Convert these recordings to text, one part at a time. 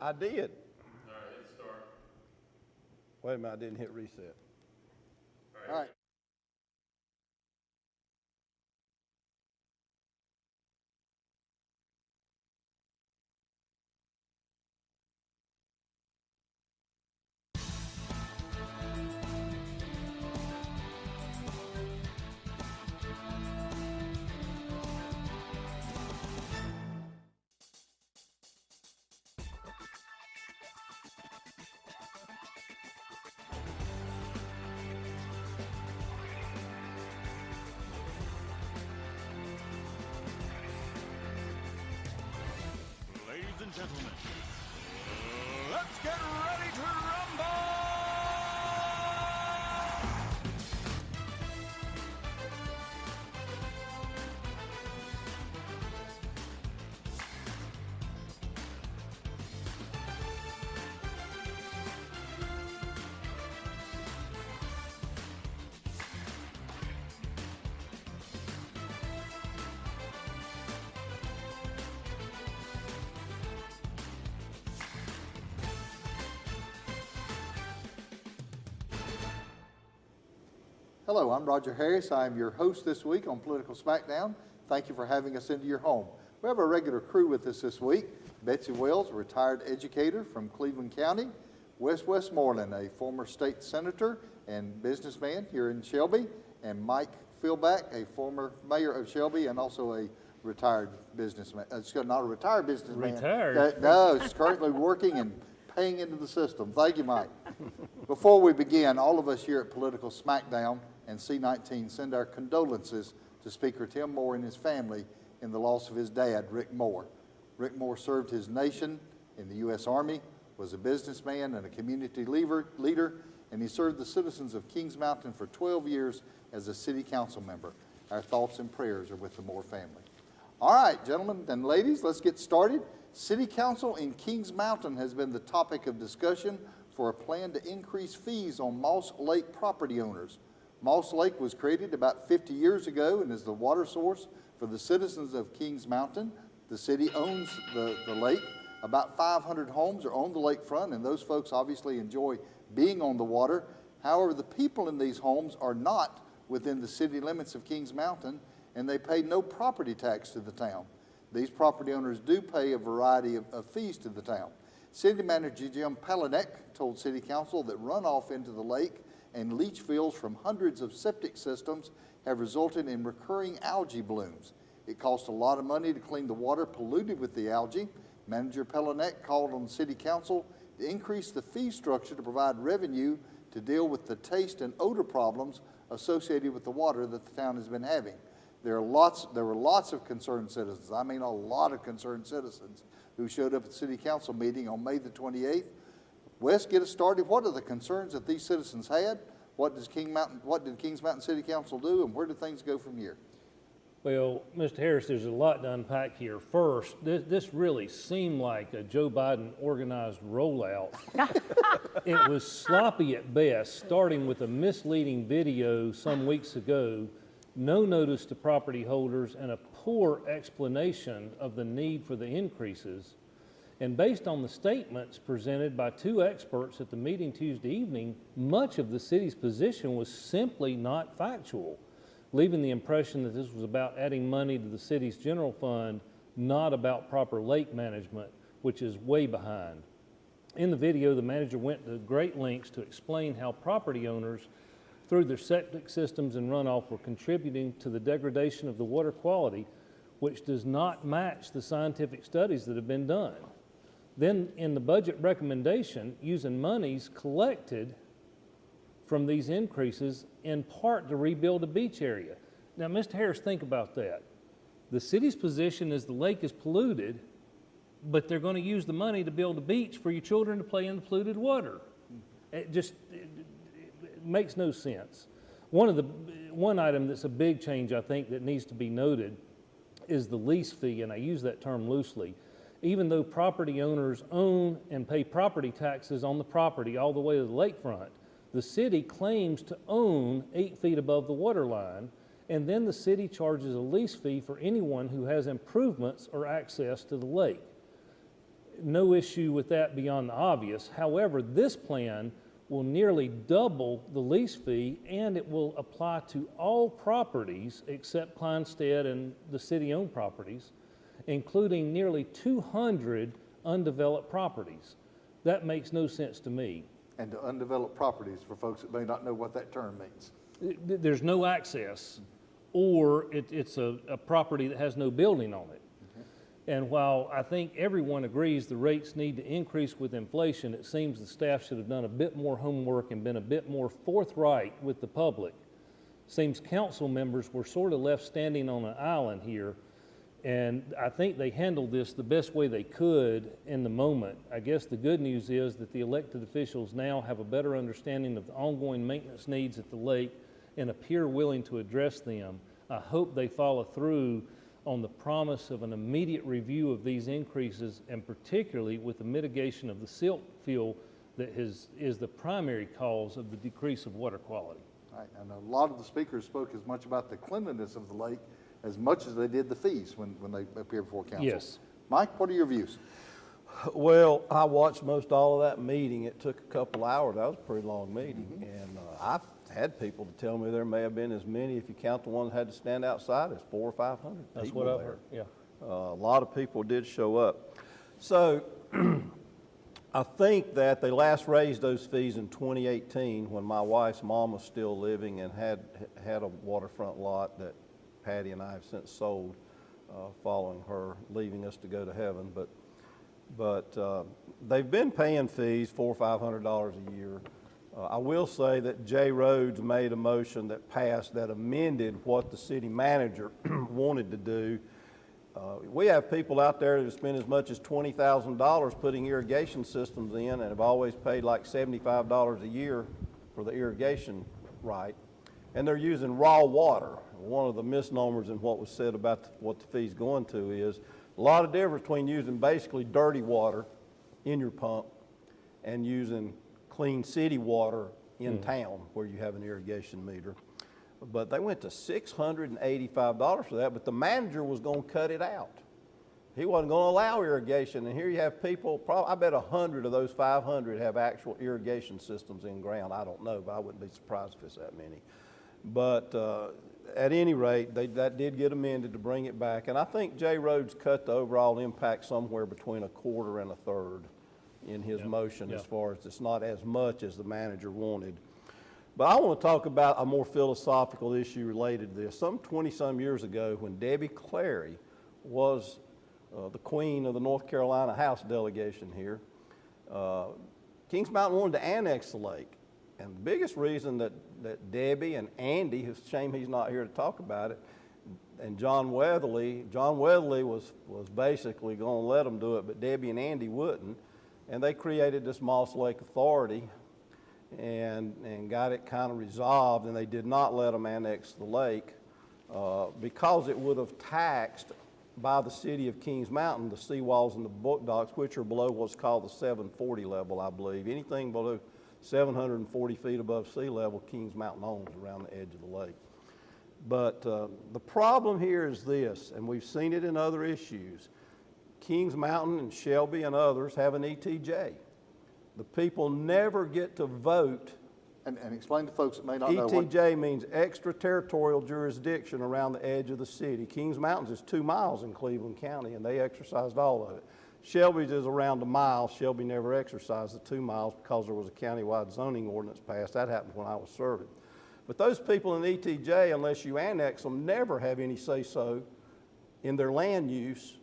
I did. All right, let's start. Wait a minute, I didn't hit reset. All right. Ladies and gentlemen, let's get ready to rumble! Hello, I'm Roger Harris. I'm your host this week on Political Smackdown. Thank you for having us into your home. We have a regular crew with us this week. Betsy Wells, a retired educator from Cleveland County. Wes Westmoreland, a former state senator and businessman here in Shelby. And Mike Philback, a former mayor of Shelby and also a retired businessman. Not a retired businessman. Retired? No, it's currently working and paying into the system. Thank you, Mike. Before we begin, all of us here at Political Smackdown and C19 send our condolences to Speaker Tim Moore and his family in the loss of his dad, Rick Moore. Rick Moore served his nation in the U.S. Army, was a businessman and a community leader, and he served the citizens of Kings Mountain for 12 years as a city council member. Our thoughts and prayers are with the Moore family. All right, gentlemen and ladies, let's get started. City Council in Kings Mountain has been the topic of discussion for a plan to increase fees on Moss Lake property owners. Moss Lake was created about 50 years ago and is the water source for the citizens of Kings Mountain. The city owns the lake. About 500 homes are on the lakefront, and those folks obviously enjoy being on the water. However, the people in these homes are not within the city limits of Kings Mountain, and they pay no property tax to the town. These property owners do pay a variety of fees to the town. City Manager Jim Palanek told City Council that runoff into the lake and leach fields from hundreds of septic systems have resulted in recurring algae blooms. It costs a lot of money to clean the water polluted with the algae. Manager Palanek called on the City Council to increase the fee structure to provide revenue to deal with the taste and odor problems associated with the water that the town has been having. There were lots of concerned citizens, I mean a lot of concerned citizens, who showed up at the City Council meeting on May the 28th. Wes, get us started. What are the concerns that these citizens had? What did Kings Mountain City Council do, and where do things go from here? Well, Mr. Harris, there's a lot to unpack here. First, this really seemed like a Joe Biden organized rollout. It was sloppy at best, starting with a misleading video some weeks ago, no notice to property holders, and a poor explanation of the need for the increases. And based on the statements presented by two experts at the meeting Tuesday evening, much of the city's position was simply not factual, leaving the impression that this was about adding money to the city's general fund, not about proper lake management, which is way behind. In the video, the manager went to great lengths to explain how property owners, through their septic systems and runoff, were contributing to the degradation of the water quality, which does not match the scientific studies that have been done. Then in the budget recommendation, using monies collected from these increases in part to rebuild a beach area. Now, Mr. Harris, think about that. The city's position is the lake is polluted, but they're going to use the money to build a beach for your children to play in the polluted water. It makes no sense. One item that's a big change, I think, that needs to be noted is the lease fee, and I use that term loosely. Even though property owners own and pay property taxes on the property all the way to the lakefront, the city claims to own 8 feet above the water line, and then the city charges a lease fee for anyone who has improvements or access to the lake. no issue with that beyond the obvious. However, this plan will nearly double the lease fee, and it will apply to all properties except Kleinstead and the city-owned properties, including nearly 200 undeveloped properties. That makes no sense to me. And to undeveloped properties, for folks that may not know what that term means. There's no access, or it's a property that has no building on it. And while I think everyone agrees the rates need to increase with inflation, it seems the staff should have done a bit more homework and been a bit more forthright with the public. Seems council members were sort of left standing on an island here, and I think they handled this the best way they could in the moment. I guess the good news is that the elected officials now have a better understanding of the ongoing maintenance needs at the lake and appear willing to address them. I hope they follow through on the promise of an immediate review of these increases, and particularly with the mitigation of the silt fill that is the primary cause of the decrease of water quality. Right, and a lot of the speakers spoke as much about the cleanliness of the lake as much as they did the fees when they appeared before council. Yes. Mike, what are your views? Well, I watched most all of that meeting. It took a couple hours. That was a pretty long meeting. And I've had people to tell me there may have been as many, if you count the ones that had to stand outside, as 400 or 500 That's people what I've there. heard, yeah. A lot of people did show up. So I think that they last raised those fees in 2018 when my wife's mom was still living and had a waterfront lot that Patty and I have since sold following her leaving us to go to heaven. But they've been paying fees, $400 or $500 a year. I will say that Jay Rhodes made a motion that passed that amended what the city manager wanted to do. We have people out there that spend as much as $20,000 putting irrigation systems in and have always paid like $75 a year for the irrigation right. And they're using raw water. One of the misnomers in what was said about what the fee's going to is a lot of difference between using basically dirty water in your pump and using clean city water in town where you have an irrigation meter. But they went to $685 for that, but the manager was going to cut it out. He wasn't going to allow irrigation, and here you have people, I bet 100 of those 500 have actual irrigation systems in ground. I don't know, but I wouldn't be surprised if it's that many. But at any rate, that did get amended to bring it back, and I think Jay Rhodes cut the overall impact somewhere between a quarter and a third in his motion, as far as it's not as much as the manager wanted. But I want to talk about a more philosophical issue related to this. Some 20-some years ago, when Debbie Clary was the queen of the North Carolina House delegation here, Kings Mountain wanted to annex the lake. And the biggest reason that Debbie and Andy, it's a shame he's not here to talk about it, and John Weatherly was basically going to let them do it, but Debbie and Andy wouldn't. And they created this Moss Lake Authority and got it kind of resolved, and they did not let them annex the lake because it would have taxed by the city of Kings Mountain the seawalls and the book docks, which are below what's called the 740 level, I believe. Anything below 740 feet above sea level, Kings Mountain owns around the edge of the lake. But the problem here is this, and we've seen it in other issues. Kings Mountain and Shelby and others have an ETJ. The people never get to vote. And explain to folks that may not know what... ETJ means extraterritorial jurisdiction around the edge of the city. Kings Mountains is 2 miles in Cleveland County, and they exercised all of it. Shelby's is around a mile. Shelby never exercised the 2 miles because there was a countywide zoning ordinance passed. That happened when I was serving. But those people in ETJ, unless you annex them, never have any say-so in their land use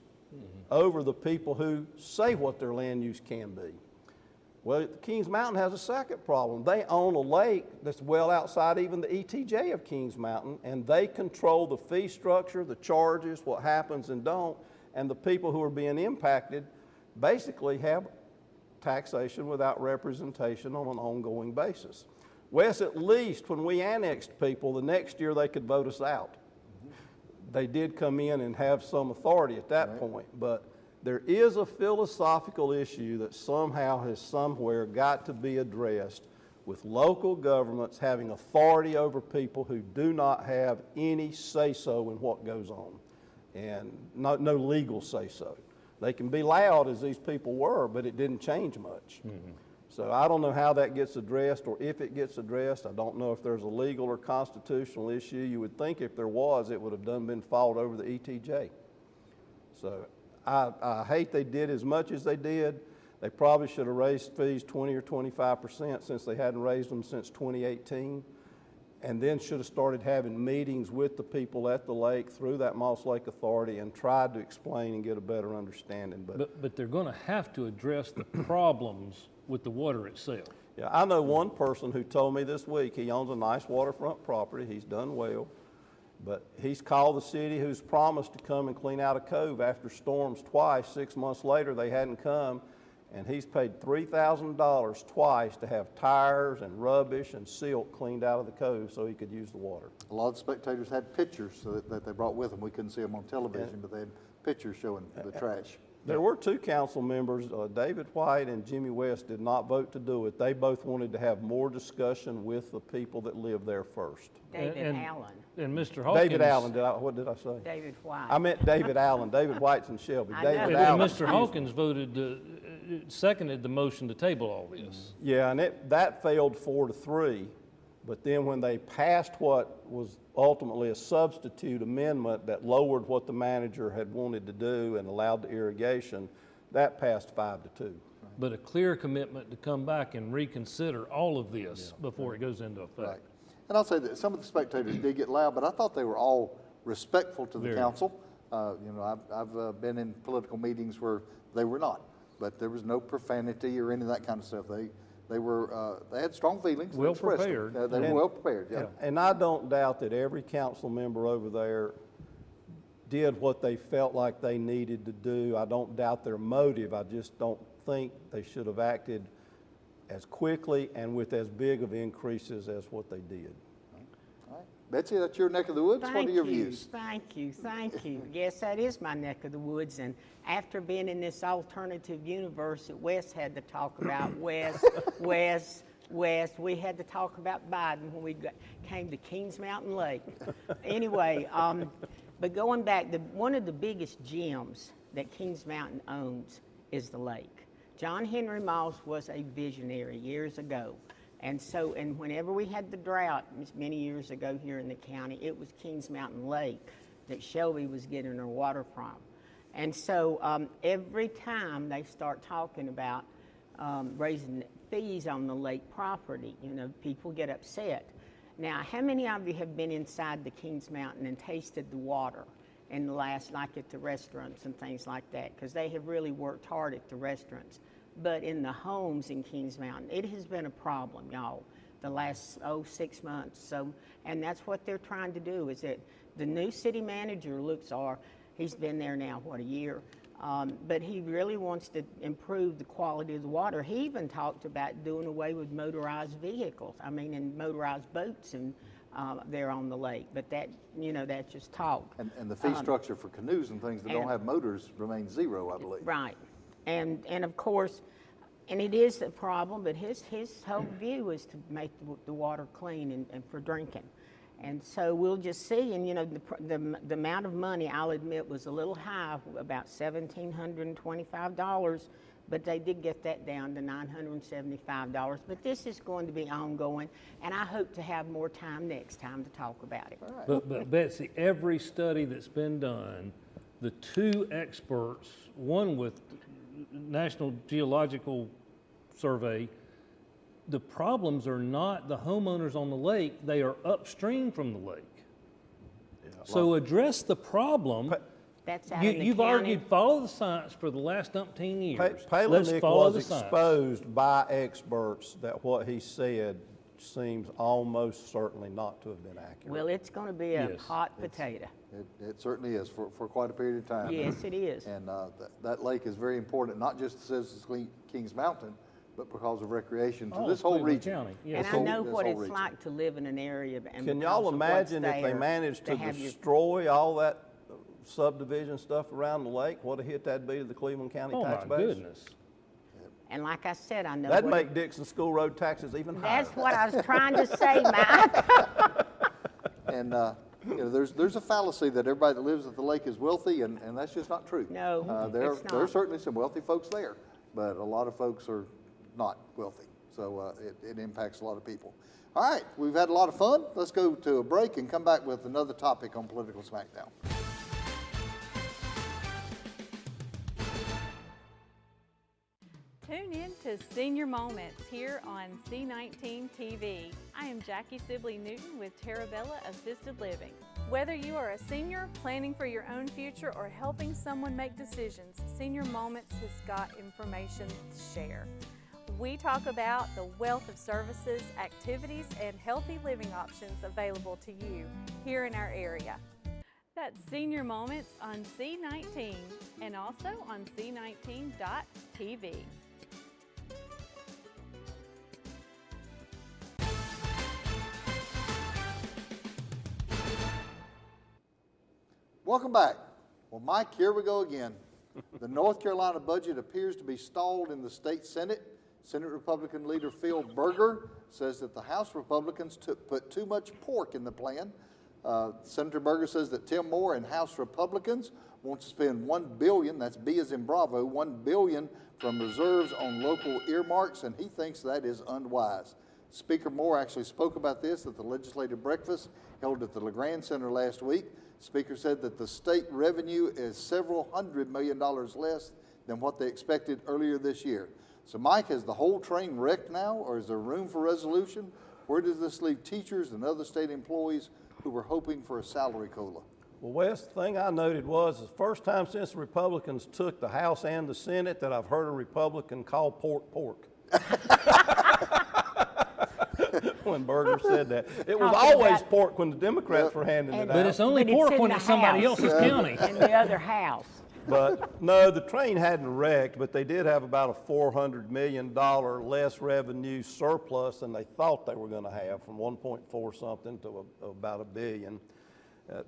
over the people who say what their land use can be. Well, Kings Mountain has a second problem. They own a lake that's well outside even the ETJ of Kings Mountain, and they control the fee structure, the charges, what happens and don't, and the people who are being impacted basically have taxation without representation on an ongoing basis. Wes, at least when we annexed people, the next year they could vote us out. They did come in and have some authority at that point, but there is a philosophical issue that somehow has somewhere got to be addressed with local governments having authority over people who do not have any say-so in what goes on, and no legal say-so. They can be loud as these people were, but it didn't change much. So I don't know how that gets addressed or if it gets addressed. I don't know if there's a legal or constitutional issue. You would think if there was, it would have been fought over the ETJ. So I hate they did as much as they did. They probably should have raised fees 20 or 25% since they hadn't raised them since 2018. And then should have started having meetings with the people at the lake through that Moss Lake Authority and tried to explain and get a better understanding. But they're going to have to address the problems with the water itself. Yeah, I know one person who told me this week, he owns a nice waterfront property, he's done well, but he's called the city who's promised to come and clean out a cove after storms twice. 6 months later, they hadn't come, and he's paid $3,000 twice to have tires and rubbish and silt cleaned out of the cove so he could use the water. A lot of the spectators had pictures that they brought with them. We couldn't see them on television, but they had pictures showing the trash. There were two council members, David White and Jimmy West, did not vote to do it. They both wanted to have more discussion with the people that live there first. David Allen. And Mr. Hawkins. David Allen, what did I say? David White. I meant David Allen. David White's in Shelby. I know. David And Allen. Mr. Hawkins seconded the motion to table all this. Yeah, and that failed 4-3. But then when they passed what was ultimately a substitute amendment that lowered what the manager had wanted to do and allowed the irrigation, that passed 5-2. But a clear commitment to come back and reconsider all of this before it goes into effect. Right. And I'll say that some of the spectators did get loud, but I thought they were all respectful to the Very. council. You know, I've been in political meetings where they were not, but there was no profanity or any of that kind of stuff. They had strong feelings. They Well expressed them. prepared. They were well prepared, yeah. And I don't doubt that every council member over there did what they felt like they needed to do. I don't doubt their motive. I just don't think they should have acted as quickly and with as big of increases as what they did. All right. Betsy, that's your neck of the woods. What are your views? Thank you. Yes, that is my neck of the woods. And after being in this alternative universe that Wes had to talk about, Wes, we had to talk about Biden when we came to Kings Mountain Lake. Anyway, but going back, one of the biggest gems that Kings Mountain owns is the lake. John Henry Moss was a visionary years ago. And whenever we had the drought many years ago here in the county, it was Kings Mountain Lake that Shelby was getting her water from. And so every time they start talking about raising fees on the lake property, you know, people get upset. Now, how many of you have been inside the Kings Mountain and tasted the water in the last, like at the restaurants and things like that? Because they have really worked hard at the restaurants. But in the homes in Kings Mountain, it has been a problem, y'all, the last 6 months. So, and that's what they're trying to do. Is that the new city manager he's been there now a year, but he really wants to improve the quality of the water. He even talked about doing away with motorized vehicles. I mean, and motorized boats and there on the lake. But that, you know, that's just talk. And the fee structure for canoes and things that don't have motors remains zero, I believe. Right. And of course, and it is a problem, but his whole view is to make the water clean and for drinking. And so we'll just see. And, you know, the amount of money, I'll admit, was a little high, about $1,725, but they did get that down to $975. But this is going to be ongoing, and I hope to have more time next time to talk about it. But Betsy, every study that's been done, the two experts, one with National Geological Survey, the problems are not the homeowners on the lake, they are upstream from the lake. So address the problem. That's out in the You've county. argued follow the science for the last umpteen years. Let's Palahniuk follow was the science. exposed by experts that what he said seems almost certainly not to have been accurate. Well, it's going to be a Yes. hot potato. It certainly is for quite a period of time. Yes, it is. And that lake is very important, not just to citizens of Kings Mountain, but because of recreation to Oh, this whole Cleveland region. County, yes. And This I whole- know this what whole it's region. like to live in an area. And Can because y'all of what's imagine if they there, managed to have your- destroy all that subdivision stuff around the lake? What a hit that'd be to the Cleveland County Oh, tax my base. goodness. And like I said, I know. That'd what make Dixon School Road taxes even higher. That's what I was trying to say, Mike. And You know, there's a fallacy that everybody that lives at the lake is wealthy, and that's just not true. No, There it's are not. certainly some wealthy folks there, but a lot of folks are not wealthy. So it impacts a lot of people. All right, we've had a lot of fun. Let's go to a break and come back with another topic on Political Smackdown. Tune in to Senior Moments here on C19 TV. I am Jackie Sibley Newton with Terabella Assisted Living. Whether you are a senior planning for your own future or helping someone make decisions, Senior Moments has got information to share. We talk about the wealth of services, activities, and healthy living options available to you here in our area. That's Senior Moments on C19 and also on C19.tv. Welcome back. Well, Mike, here we go again. The North Carolina budget appears to be stalled in the state Senate. Senate Republican leader Phil Berger says that the House Republicans put too much pork in the plan. Senator Berger says that Tim Moore and House Republicans want to spend $1 billion, that's B as in Bravo, $1 billion from reserves on local earmarks, and he thinks that is unwise. Speaker Moore actually spoke about this at the legislative breakfast held at the LeGrand Center last week. Speaker said that the state revenue is several $100 million less than what they expected earlier this year. So Mike, has the whole train wrecked now, or is there room for resolution? Where does this leave teachers and other state employees who were hoping for a salary COLA? Well, Wes, the thing I noted was the first time since the Republicans took the House and the Senate that I've heard a Republican call pork pork. When Berger said that. It was Talking always about- pork when the Democrats were handing it But out. it's only But it's pork in when the it's somebody house. else's county. In the other house. But no, the train hadn't wrecked, but they did have about a $400 million less revenue surplus than they thought they were going to have, from 1.4 something to about $1 billion.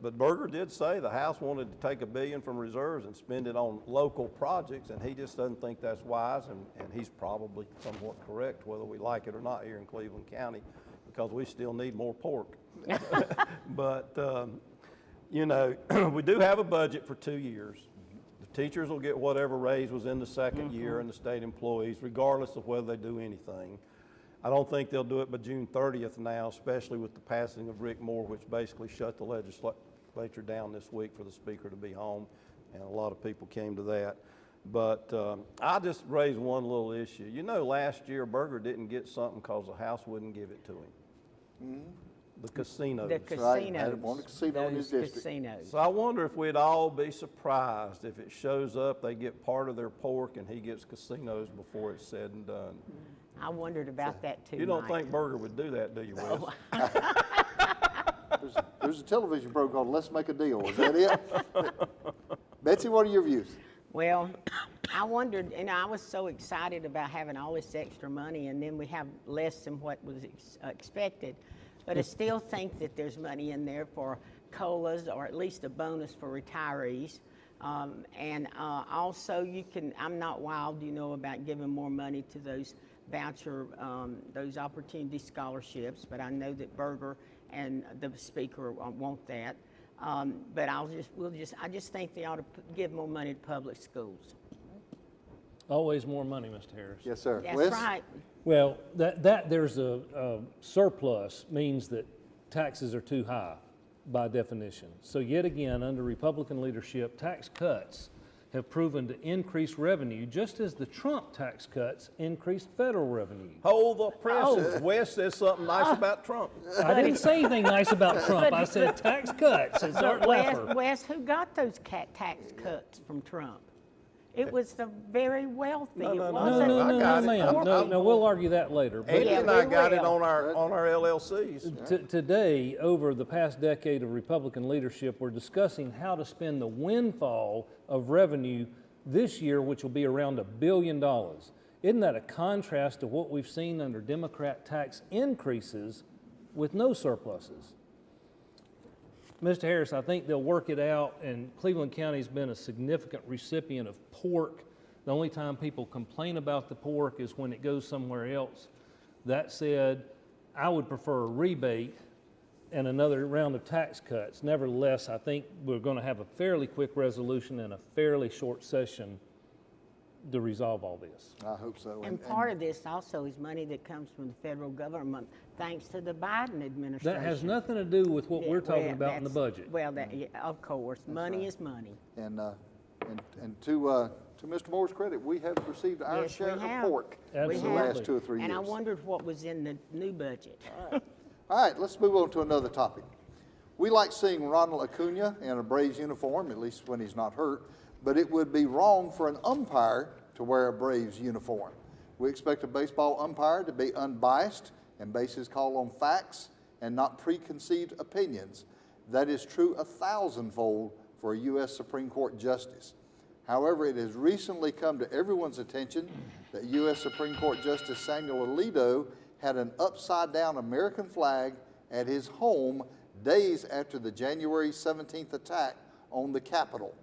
But Berger did say the House wanted to take $1 billion from reserves and spend it on local projects, and he just doesn't think that's wise, and he's probably somewhat correct, whether we like it or not here in Cleveland County, because we still need more pork. But, you know, we do have a budget for 2 years. The teachers will get whatever raise was in the second year, and the state employees, regardless of whether they do anything. I don't think they'll do it by June 30th now, especially with the passing of Rick Moore, which basically shut the legislature down this week for the speaker to be home, and a lot of people came to that. But I just raised one little issue. You know, last year Berger didn't get something because the House wouldn't give it to him. The casinos. The That's right. casinos. Had one casino in his Those district. casinos. So I wonder if we'd all be surprised if it shows up, they get part of their pork, and he gets casinos before it's said and done. I wondered about that too, You don't Mike. think Berger would do that, do you, Wes? There's a television program called Let's Make a Deal. Is that it? Betsy, what are your views? Well, I wondered, and I was so excited about having all this extra money, and then we have less than what was expected. But I still think that there's money in there for COLAs, or at least a bonus for retirees. Also, I'm not wild, you know, about giving more money to those voucher, those opportunity scholarships, but I know that Berger and the speaker want that. But I just think they ought to give more money to public schools. Always more money, Mr. Harris. Yes, sir. That's Wes? right. Well, that there's a surplus means that taxes are too high by definition. So yet again, under Republican leadership, tax cuts have proven to increase revenue, just as the Trump tax cuts increased federal revenue. Hold the presses. Wes says something nice about Trump. I didn't say anything nice about Trump. I said tax cuts. It's Art But Laffer. Wes, who got those tax cuts from Trump? It was the very wealthy. No, It no, no, wasn't. no, I got it. ma'am. No, we'll argue that later. But Andy Yeah, and I we got it will. on our LLCs. Today, over the past decade of Republican leadership, we're discussing how to spend the windfall of revenue this year, which will be around $1 billion. Isn't that a contrast to what we've seen under Democrat tax increases with no surpluses? Mr. Harris, I think they'll work it out, and Cleveland County's been a significant recipient of pork. The only time people complain about the pork is when it goes somewhere else. That said, I would prefer a rebate and another round of tax cuts. Nevertheless, I think we're going to have a fairly quick resolution and a fairly short session to resolve all this. I hope so. And part of this also is money that comes from the federal government, thanks to the Biden administration. That has nothing to do with what we're talking Well, about in the that's- budget. Well, yeah, of course, money right. is money. And to Mr. Moore's credit, we have received our Yes, we share of have. pork in the Absolutely. last 2 or 3 years. And I wondered what was in the new budget. All right, let's move on to another topic. We like seeing Ronald Acuna in a Braves uniform, at least when he's not hurt, but it would be wrong for an umpire to wear a Braves uniform. We expect a baseball umpire to be unbiased and base his call on facts and not preconceived opinions. That is true 1,000-fold for a U.S. Supreme Court justice. However, it has recently come to everyone's attention that U.S. Supreme Court Justice Samuel Alito had an upside-down American flag at his home days after the January 17th attack on the Capitol.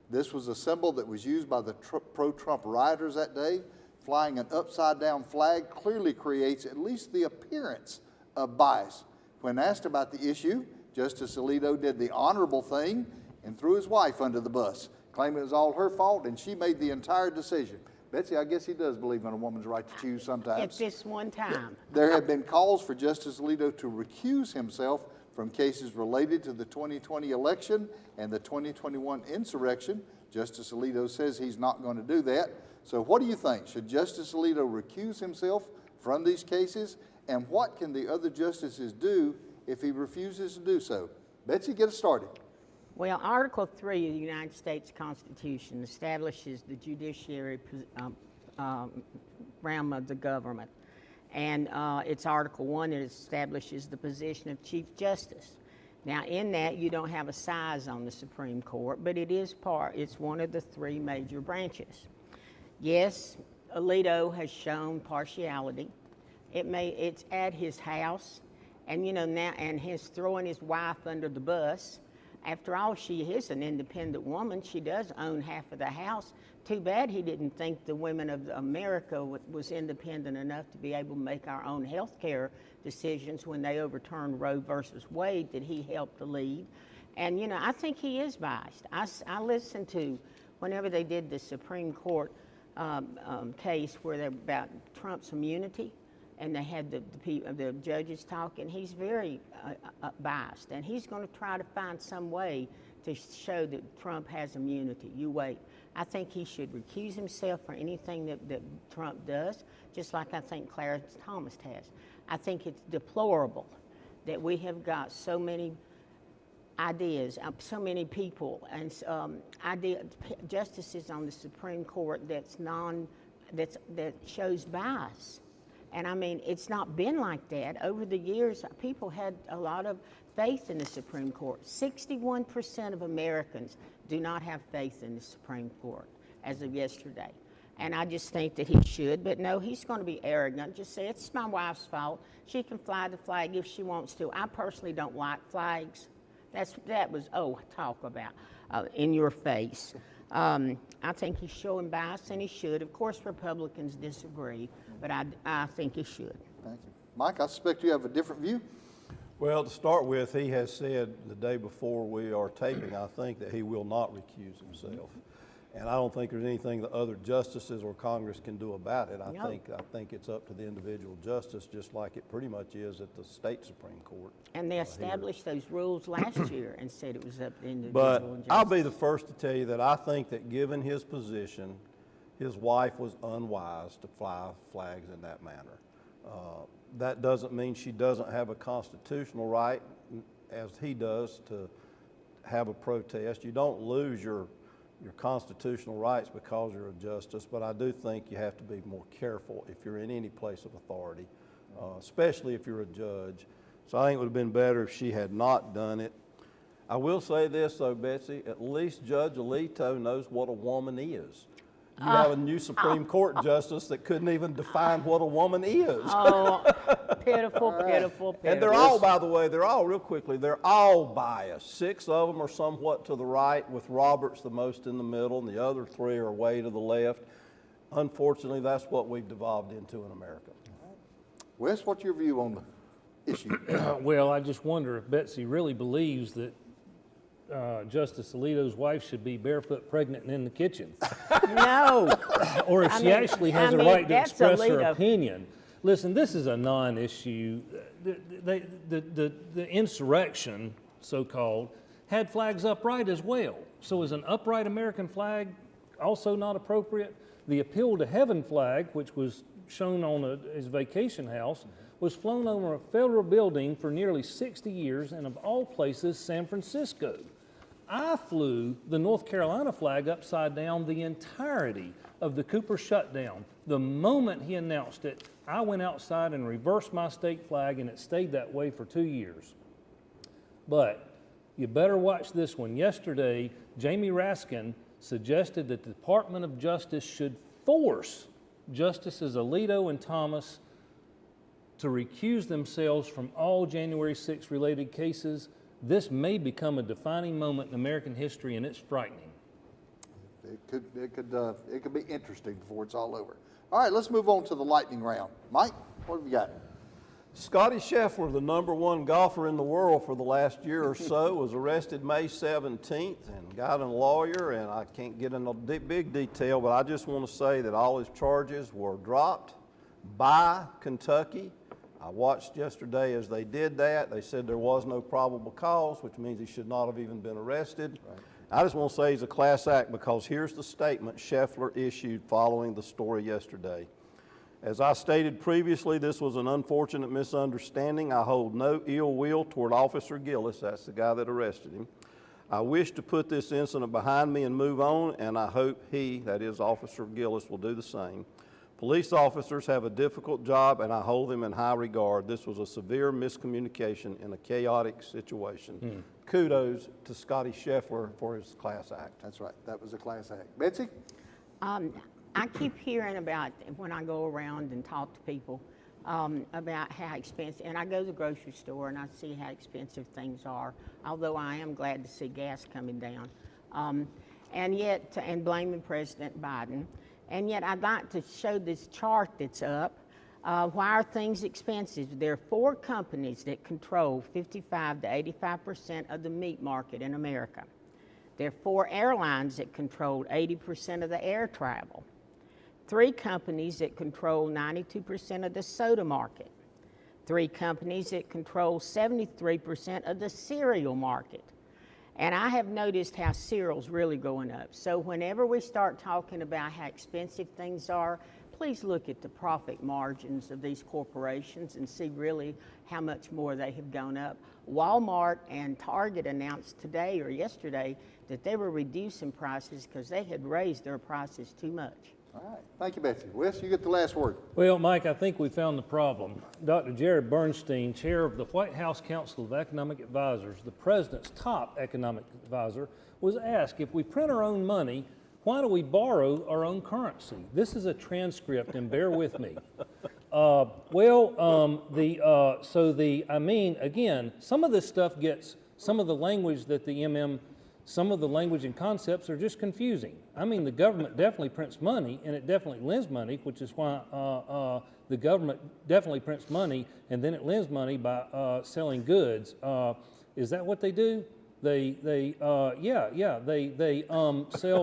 This was a symbol that was used by the pro-Trump rioters that day. Flying an upside-down flag clearly creates at least the appearance of bias. When asked about the issue, Justice Alito did the honorable thing and threw his wife under the bus, claiming it was all her fault and she made the entire decision. Betsy, I guess he does believe in a woman's right to choose sometimes. At this one time. There have been calls for Justice Alito to recuse himself from cases related to the 2020 election and the 2021 insurrection. Justice Alito says he's not going to do that. So what do you think? Should Justice Alito recuse himself from these cases? And what can the other justices do if he refuses to do so? Betsy, get us started. Well, Article 3 of the United States Constitution establishes the judiciary realm of the government. And it's Article 1 that establishes the position of Chief Justice. Now, in that, you don't have a size on the Supreme Court, but it's one of the 3 major branches. Yes, Alito has shown partiality. It's at his house, and and he's throwing his wife under the bus. After all, she is an independent woman. She does own half of the house. Too bad he didn't think the women of America was independent enough to be able to make our own health care decisions when they overturned Roe versus Wade that he helped to lead. And, I think he is biased. I listened to whenever they did the Supreme Court case where they're about Trump's immunity, and they had the judges talk, and he's very biased, and he's going to try to find some way to show that Trump has immunity. You wait. I think he should recuse himself for anything that Trump does, just like I think Clarence Thomas has. I think it's deplorable that we have got so many ideas, so many people, and justices on the Supreme Court that shows bias. And I mean, it's not been like that. Over the years, people had a lot of faith in the Supreme Court. 61% of Americans do not have faith in the Supreme Court as of yesterday. And I just think that he should, but no, he's going to be arrogant. Just say, it's my wife's fault. She can fly the flag if she wants to. I personally don't like flags. That was talk about in your face. I think he's showing bias, and he should. Of course, Republicans disagree, but I think he should. Thank you. Mike, I suspect you have a different view. Well, to start with, he has said the day before we are taping, I think, that he will not recuse himself. And I don't think there's anything the other justices or Congress can do about it. I think it's up to the individual justice, just like it pretty much is at the state Supreme Court. And they established those rules last year and said it was up to the individual But justice. I'll be the first to tell you that I think that given his position, his wife was unwise to fly flags in that manner. That doesn't mean she doesn't have a constitutional right, as he does, to have a protest. You don't lose your constitutional rights because you're a justice, but I do think you have to be more careful if you're in any place of authority, especially if you're a judge. So I think it would have been better if she had not done it. I will say this though, Betsy, at least Judge Alito knows what a woman is. You have a new Supreme Court justice that couldn't even define what a woman is. Oh, pitiful, pitiful, pitiful. And they're all, by the way, real quickly, they're all biased. 6 of them are somewhat to the right, with Roberts the most in the middle, and the other 3 are way to the left. Unfortunately, that's what we've devolved into in America. Wes, what's your view on issue. Well, I just wonder if Betsy really believes that Justice Alito's wife should be barefoot, pregnant, and in the kitchen, No, or if she actually has a right to that's express her Alito. opinion. Listen, this is a non-issue. The insurrection, so-called, had flags upright as well. So is an upright American flag also not appropriate? The Appeal to Heaven flag, which was shown on his vacation house, was flown over a federal building for nearly 60 years, and of all places, San Francisco. I flew the North Carolina flag upside down the entirety of the Cooper shutdown. The moment he announced it, I went outside and reversed my state flag, and it stayed that way for 2 years. But you better watch this one. Yesterday, Jamie Raskin suggested that the Department of Justice should force Justices Alito and Thomas to recuse themselves from all January 6 related cases. This may become a defining moment in American history, and it's frightening. It could be interesting before it's all over. All right, let's move on to the lightning round. Mike, what have you got? Scotty Scheffler, the #1 golfer in the world for the last year or so, was arrested May 17th and got a lawyer, and I can't get into big detail, but I just want to say that all his charges were dropped by Kentucky. I watched yesterday as they did that. They said there was no probable cause, which means he should not have even been arrested. Right. I just want to say he's a class act because here's the statement Scheffler issued following the story yesterday. As I stated previously, this was an unfortunate misunderstanding. I hold no ill will toward Officer Gillis, that's the guy that arrested him. I wish to put this incident behind me and move on, and I hope he, that is Officer Gillis, will do the same. Police officers have a difficult job, and I hold them in high regard. This was a severe miscommunication in a chaotic situation. Kudos to Scotty Scheffler for his class act. That's right. That was a class act. Betsy? I keep hearing about, when I go around and talk to people, about how expensive, and I go to the grocery store and I see how expensive things are, although I am glad to see gas coming down. And blaming President Biden. And yet I'd like to show this chart that's up. Why are things expensive? There are 4 companies that control 55 to 85% of the meat market in America. There are 4 airlines that control 80% of the air travel. 3 companies that control 92% of the soda market. 3 companies that control 73% of the cereal market. And I have noticed how cereal's really going up. So whenever we start talking about how expensive things are, please look at the profit margins of these corporations and see really how much more they have gone up. Walmart and Target announced today or yesterday that they were reducing prices because they had raised their prices too much. All right. Thank you, Betsy. Wes, you get the last word. Well, Mike, I think we found the problem. Dr. Jared Bernstein, chair of the White House Council of Economic Advisors, the president's top economic advisor, was asked, if we print our own money, why do we borrow our own currency? This is a transcript, and bear with me. Again, some of this stuff gets, some of the language that some of the language and concepts are just confusing. I mean, the government definitely prints money, and it definitely lends money, which is why the government definitely prints money, and then it lends money by selling goods. Is that what they do? They sell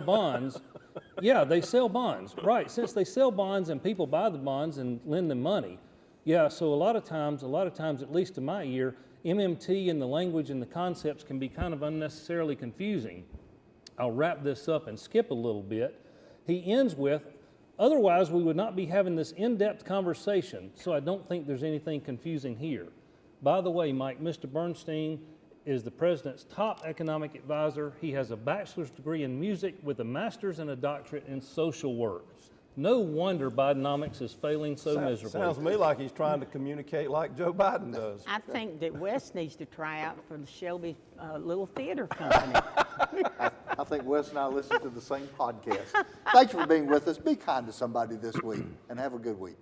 bonds. Yeah, they sell bonds, right? Since they sell bonds and people buy the bonds and lend them money. Yeah, so a lot of times, at least in my ear, MMT and the language and the concepts can be kind of unnecessarily confusing. I'll wrap this up and skip a little bit. He ends with, otherwise we would not be having this in-depth conversation, so I don't think there's anything confusing here. By the way, Mike, Mr. Bernstein is the president's top economic advisor. He has a bachelor's degree in music with a master's and a doctorate in social work. No wonder Bidenomics is failing so miserably. Sounds to me like he's trying to communicate like Joe Biden does. I think that Wes needs to try out for the Shelby Little Theater Company. I think Wes and I listen to the same podcast. Thank you for being with us. Be kind to somebody this week, and have a good week.